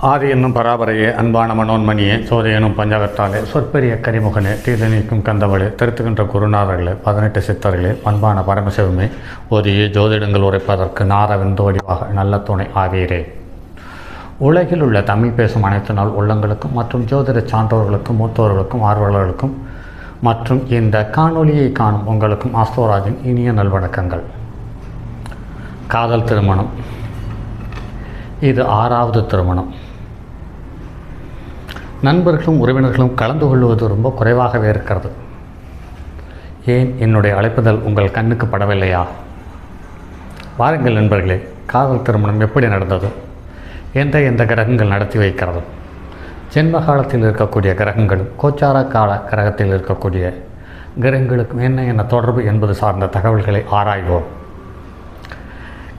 ஆதி என்னும் பராபரையே அன்பான மனோன்மணியே சோதி எனும் பஞ்சகத்தாலே சொற்பெரிய கரிமுகனே தீது நீக்கும் கந்தவளே திருத்துகின்ற குருநாதர்களே 18 சித்தர்களே அன்பான பரமசிவமே ஓதியே ஜோதிடங்கள் உரைப்பதற்கு நாரவிந்து வடிவாக நல்ல துணை ஆவீரே. உலகில் உள்ள தமிழ் பேசும் அனைத்து நாள் உள்ளங்களுக்கும் மற்றும் ஜோதிட சான்றோர்களுக்கும் மூத்தோர்களுக்கும் ஆர்வலர்களுக்கும் மற்றும் இந்த காணொலியை காணும் உங்களுக்கும் ஆஸ்தோராஜின் இனிய நல்வணக்கங்கள். காதல் திருமணம், இது 6வது திருமணம். நண்பர்களும் உறவினர்களும் கலந்து கொள்வது ரொம்ப குறைவாகவே இருக்கிறது. ஏன் என்னுடைய அழைப்புதல் உங்கள் கண்ணுக்கு படவில்லையா? வாருங்கள் நண்பர்களே, காதல் திருமணம் எப்படி நடந்தது, எந்த கிரகங்கள் நடத்தி வைக்கிறது, ஜென்ம காலத்தில் இருக்கக்கூடிய கிரகங்களும் கோச்சார கால கிரகத்தில் இருக்கக்கூடிய கிரகங்களுக்கும் என்ன தொடர்பு என்பது சார்ந்த தகவல்களை ஆராய்வோம்.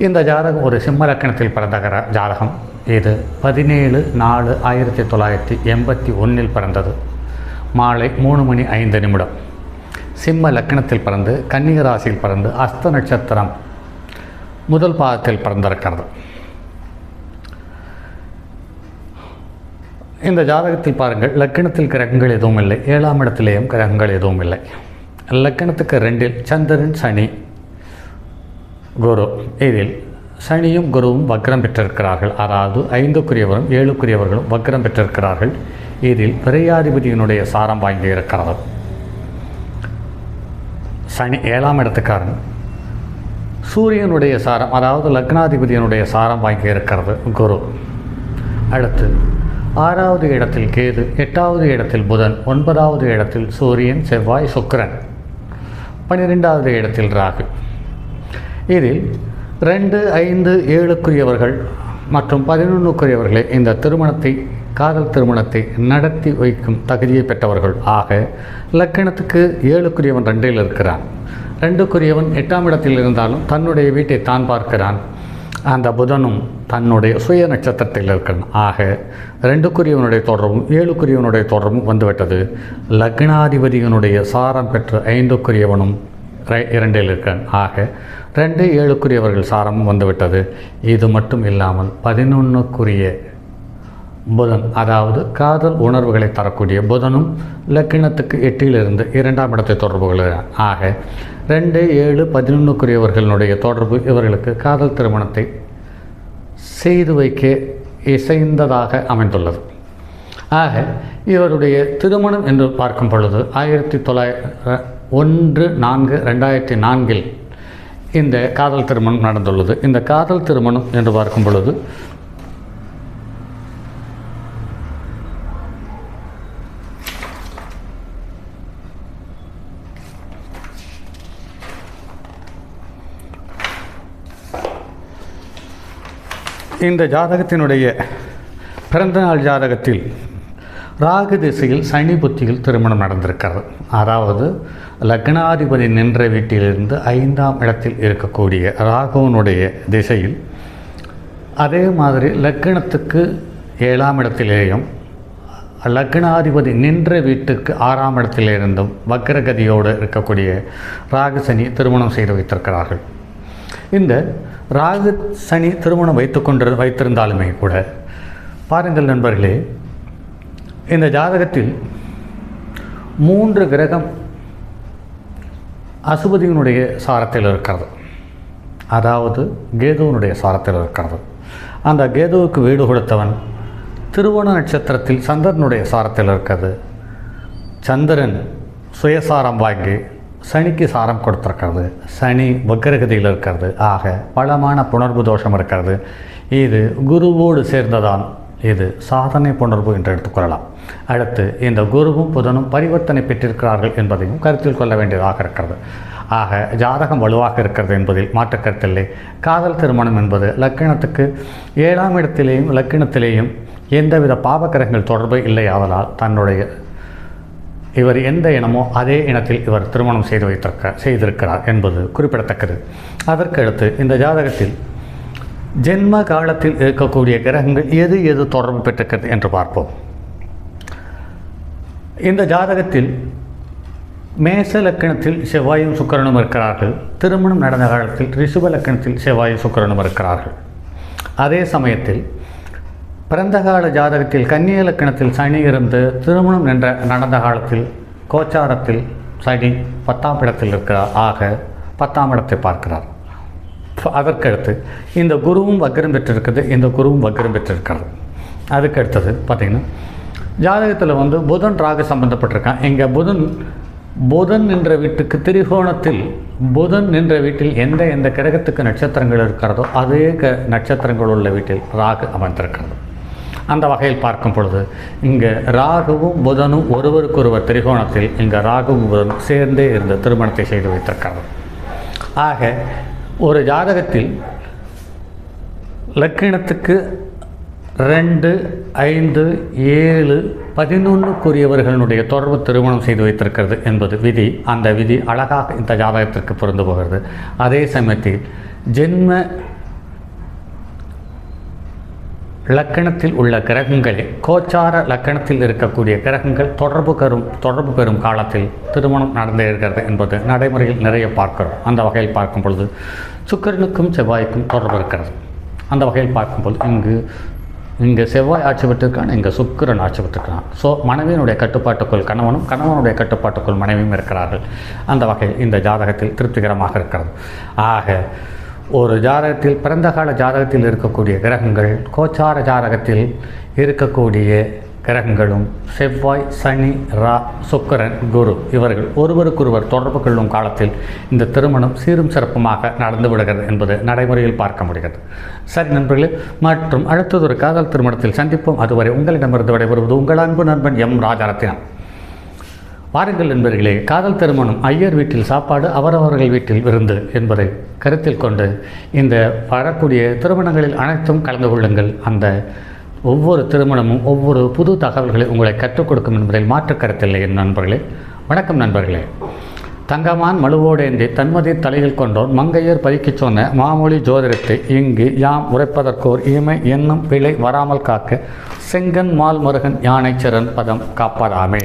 இந்த ஜாதகம் ஒரு சிம்ம லக்கணத்தில் பிறந்த ஜாதகம். இது 17/4/1981 பிறந்தது. மாலை 3:05 சிம்ம லக்கணத்தில் பிறந்து கன்னிக ராசியில் பிறந்து அஸ்த நட்சத்திரம் முதல் பாதத்தில் பிறந்திருக்கிறது. இந்த ஜாதகத்தில் பாருங்கள், லக்கணத்தில் கிரகங்கள் எதுவும் இல்லை, 7ஆம் இடத்திலேயும் கிரகங்கள் எதுவும் இல்லை. லக்கணத்துக்கு 2இல் சந்திரன், சனி, குரு. இதில் சனியும் குருவும் வக்ரம் பெற்றிருக்கிறார்கள். அதாவது 5க்குரியவரும் 7க்குரியவர்களும் வக்ரம் பெற்றிருக்கிறார்கள். இதில் விரையாதிபதியினுடைய சாரம் வாங்கி இருக்கிறது. சனி 7ஆம் இடத்துக்காரன். சூரியனுடைய சாரம், அதாவது லக்னாதிபதியினுடைய சாரம் வாங்கி இருக்கிறது குரு. அடுத்து 6வது இடத்தில் கேது, 8வது இடத்தில் புதன், 9வது இடத்தில் சூரியன், செவ்வாய், சுக்கிரன், 12வது இடத்தில் ராகு. இதில் 2, 5, 7க்குரியவர்கள் மற்றும் 11க்குரியவர்களே இந்த திருமணத்தை, காதல் திருமணத்தை நடத்தி வைக்கும் தகுதியை பெற்றவர்கள். ஆக லக்கணத்துக்கு 7க்குரியவன் 2இல் இருக்கிறான், 2க்குரியவன் 8ஆம் இடத்தில் இருந்தாலும் தன்னுடைய வீட்டை தான் பார்க்கிறான். அந்த புதனும் தன்னுடைய சுய நட்சத்திரத்தில் இருக்கிறான். ஆக 2க்குரியவனுடைய தொடர்பும் 7க்குரியவனுடைய தொடர்பும் வந்துவிட்டது. லக்னாதிபதியினுடைய சாரம் பெற்ற 5க்குரியவனும் 2இல் இருக்கிறான். ஆக 2, 7க்குரியவர்கள் சாரமும் வந்துவிட்டது. இது மட்டும் இல்லாமல் 11க்குரிய புதன், அதாவது காதல் உணர்வுகளை தரக்கூடிய புதனும் லக்கினத்துக்கு 8இலிருந்து 2ஆம் இடத்தை தொடர்பு கொள்கிறார். ஆக 2, 7, 11க்குரியவர்களுடைய தொடர்பு இவர்களுக்கு காதல் திருமணத்தை செய்து வைக்க இசைந்ததாக அமைந்துள்ளது. ஆக இவருடைய திருமணம் என்று பார்க்கும் பொழுது 1/4/2004 இந்த காதல் திருமணம் நடந்துள்ளது. இந்த காதல் திருமணம் என்று பார்க்கும் பொழுது இந்த ஜாதகத்தினுடைய பிறந்தநாள் ஜாதகத்தில் ராகு திசையில் சனி புத்தியில் திருமணம் நடந்திருக்கிறது. அதாவது லக்னாதிபதி நின்ற வீட்டிலிருந்து 5ஆம் இடத்தில் இருக்கக்கூடிய ராகுவனுடைய திசையில், அதே மாதிரி லக்னத்துக்கு 7ஆம் இடத்திலேயும் லக்னாதிபதி நின்ற வீட்டுக்கு 6ஆம் இடத்திலிருந்தும் வக்ரகதியோடு இருக்கக்கூடிய ராகு சனி திருமணம் செய்து வைத்திருக்கிறார்கள். இந்த ராகு சனி திருமணம் வைத்திருந்தாலுமே கூட பாருங்கள் நண்பர்களே, இந்த ஜாதகத்தில் 3 கிரகம் அசுபதியினுடைய சாரத்தில் இருக்கிறது. அதாவது கேதுவனுடைய சாரத்தில் இருக்கிறது. அந்த கேதுவுக்கு வீடு கொடுத்தவன் திருவோண நட்சத்திரத்தில் சந்திரனுடைய சாரத்தில் இருக்கிறது. சந்திரன் சுயசாரம் வாங்கி சனிக்கு சாரம் கொடுத்துருக்கிறது. சனி வக்ரகதியில் இருக்கிறது. ஆக பலமான புணர்வு தோஷம் இருக்கிறது. இது குருவோடு சேர்ந்ததான் இது சாதனை புணர்வு என்று எடுத்துக்கொள்ளலாம். அடுத்து இந்த குருவும் புதனும் பரிவர்த்தனை பெற்றிருக்கிறார்கள் என்பதையும் கருத்தில் கொள்ள வேண்டியதாக இருக்கிறது. ஆக ஜாதகம் வலுவாக இருக்கிறது என்பதில் மாற்று கருத்தில்லை. காதல் திருமணம் என்பது லக்கினத்துக்கு 7ஆம் இடத்திலேயும் லக்கினத்திலேயும் எந்தவித பாவக்கிரகங்கள் தொடர்பு இல்லை. ஆதலால் தன்னுடைய இவர் எந்த இனமோ அதே இனத்தில் இவர் திருமணம் செய்திருக்கிறார் என்பது குறிப்பிடத்தக்கது. அதற்கடுத்து இந்த ஜாதகத்தில் ஜென்ம காலத்தில் இருக்கக்கூடிய கிரகங்கள் எது தொடர்பு பெற்றிருக்கிறது என்று பார்ப்போம். இந்த ஜாதகத்தில் மேச லக்கணத்தில் செவ்வாயும் சுக்கிரனும் இருக்கிறார்கள். திருமணம் நடந்த காலத்தில் ரிஷப லக்கணத்தில் செவ்வாயும் சுக்கிரனும் இருக்கிறார்கள். அதே சமயத்தில் பிறந்த கால ஜாதகத்தில் கன்னிய லக்கணத்தில் சனி இருந்து திருமணம் என்ற நடந்த காலத்தில் கோச்சாரத்தில் சனி 10ஆம் இடத்தில் இருக்கிறார். ஆக 10ஆம் இடத்தை பார்க்கிறார். அதற்கடுத்து இந்த குருவும் வக்ரம் பெற்றிருக்கிறது. இந்த குருவும் வக்ரம் பெற்றிருக்கிறது. அதுக்கடுத்தது பார்த்திங்கன்னா ஜாதகத்தில் புதன் ராகு சம்பந்தப்பட்டிருக்கான். இங்கே புதன் என்ற வீட்டுக்கு திரிகோணத்தில் புதன் என்ற வீட்டில் எந்த கிரகத்துக்கு நட்சத்திரங்கள் இருக்கிறதோ அதே நட்சத்திரங்கள் உள்ள வீட்டில் ராகு அமர்ந்திருக்கிறது. அந்த வகையில் பார்க்கும் பொழுது இங்கே ராகுவும் புதனும் ஒருவருக்கொருவர் திரிகோணத்தில் இங்கே ராகுவும் புதனும் சேர்ந்தே இருந்த திருமணத்தை செய்து வைத்திருக்கிறது. ஆக ஒரு ஜாதகத்தில் லக்கினத்துக்கு 2, 5, 7, 11 தொடர்பு திருமணம் செய்து வைத்திருக்கிறது என்பது விதி. அந்த விதி அழகாக இந்த ஜாதகத்திற்கு பொருந்து போகிறது. அதே சமயத்தில் ஜென்ம லக்கணத்தில் உள்ள கிரகங்களே கோச்சார லக்கணத்தில் இருக்கக்கூடிய கிரகங்கள் தொடர்பு பெறும் காலத்தில் திருமணம் நடந்தே இருக்கிறது என்பது நடைமுறையில் நிறைய பார்க்கிறோம். அந்த வகையில் பார்க்கும் பொழுது சுக்கிரனுக்கும் செவ்வாய்க்கும் தொடர்பு இருக்கிறது. அந்த வகையில் பார்க்கும்போது இங்கே செவ்வாய் ஆட்சி பெற்றிருக்கான், இங்கே சுக்கிரன் ஆட்சி பெற்றிருக்கிறான். ஸோ மனைவியினுடைய கட்டுப்பாட்டுக்குள் கணவனும் கணவனுடைய கட்டுப்பாட்டுக்குள் மனைவியும் இருக்கிறார்கள். அந்த வகையில் இந்த ஜாதகத்தில் திருப்திகரமாக இருக்கிறது. ஆக ஒரு ஜாதகத்தில் பிறந்த கால ஜாதகத்தில் இருக்கக்கூடிய கிரகங்கள் கோச்சார ஜாதகத்தில் இருக்கக்கூடிய கிரகங்களும் செவ்வாய், சனி, சுக்கிரன், குரு இவர்கள் ஒருவருக்கொருவர் தொடர்பு கொள்ளும் காலத்தில் இந்த திருமணம் சீரும் சிறப்புமாக நடந்து விடுகிறது என்பது நடைமுறையில் பார்க்க முடிகிறது. சரி நண்பர்களே, மற்றும் அடுத்தது ஒரு காதல் திருமணத்தில் சந்திப்போம். அதுவரை உங்களிடமிருந்து விடைபெறுவது உங்கள் அன்பு நண்பன் எம் ராஜரத்தினம். வாருங்கள் நண்பர்களே, காதல் திருமணம் ஐயர் வீட்டில் சாப்பாடு, அவரவர்கள் வீட்டில் விருந்து என்பதை கருத்தில் கொண்டு இந்த வரக்கூடிய திருமணங்களில் அனைத்தும் கலந்து கொள்ளுங்கள். அந்த ஒவ்வொரு திருமணமும் ஒவ்வொரு புது தகவல்களை உங்களை கற்றுக் கொடுக்கும் என்பதில் மாற்று கருத்தில்லை என் நண்பர்களே. வணக்கம் நண்பர்களே. தங்கமான் மழுவோடேந்தி தன்மதி தலையில் கொண்டோர் மங்கையர் பறிக்கச் சொன்ன மாமொழி ஜோதிடத்தை இங்கு யாம் உரைப்பதற்கோர் இமை என்னும் பிழை வராமல் காக்க செங்கன் மால் முருகன் யானை சிறன் பதம் காப்பதாமே.